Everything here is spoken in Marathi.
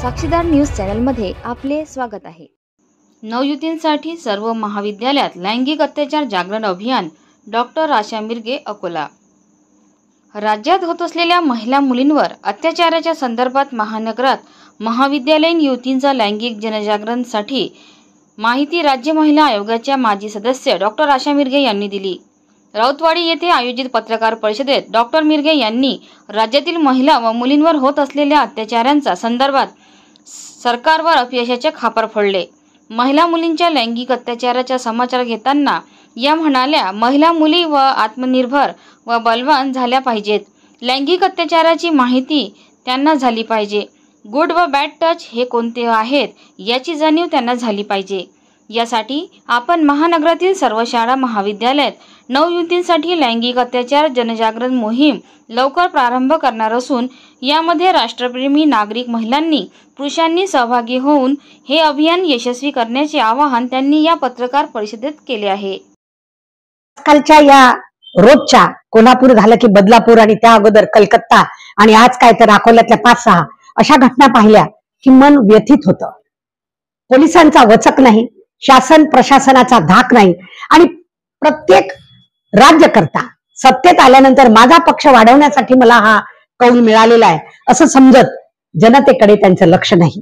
साक्षीदार न्यूज चॅनलमध्ये आपले स्वागत आहे। नवयुवतींसाठी सर्व महाविद्यालयात लैंगिक अत्याचार जागरण अभियान। डॉक्टर आशा मिरगे, अकोला। राज्यात होत असलेल्या महिला मुलींवर अत्याचाराच्या संदर्भात महानगरात महाविद्यालयीन युवतींचा लैंगिक जनजागरणसाठी माहिती राज्य महिला आयोगाच्या माजी सदस्य डॉक्टर आशा मिरगे यांनी दिली। राऊतवाडी येथे आयोजित पत्रकार परिषदेत डॉक्टर मिरगे यांनी राज्यातील महिला व मुलींवर होत असलेल्या अत्याचारांच्या संदर्भात सरकारवर अपयशाचे खापर फोडले। महिला मुलींच्या लैंगिक अत्याचाराचा समाचार घेताना या म्हणाल्या, महिला मुली व आत्मनिर्भर व बलवान झाल्या पाहिजेत। लैंगिक अत्याचाराची माहिती त्यांना झाली पाहिजे। गुड व बॅड टच हे कोणते आहेत याची जाणीव त्यांना झाली पाहिजे। यासाठी आपण महानगरातील सर्व शाळा महाविद्यालयात नवयुवतींसाठी लैंगिक अत्याचार जनजागरण मोहीम लवकर प्रारंभ करणार असून यामध्ये राष्ट्रप्रेमी नागरिक महिलांनी पुरुषांनी सहभागी होऊन हे अभियान यशस्वी करण्याचे आवाहन त्यांनी या पत्रकार परिषदेत केले आहे। आजकालच्या या रोजच्या कोल्हापूर झालं की बदलापूर आणि त्या अगोदर कलकत्ता आणि आज काय तर अकोल्यातल्या 5-6 अशा घटना पाहिल्या की मन व्यथित होतं। पोलिसांचा वचक नाही, शासन प्रशासनाचा धाक नाही आणि प्रत्येक राज्यकर्ता सत्तेत आल्यानंतर माझा पक्ष वाढवण्यासाठी मला हा कौल मिळालेला आहे असं समजत जनतेकडे त्यांचं लक्ष नाही।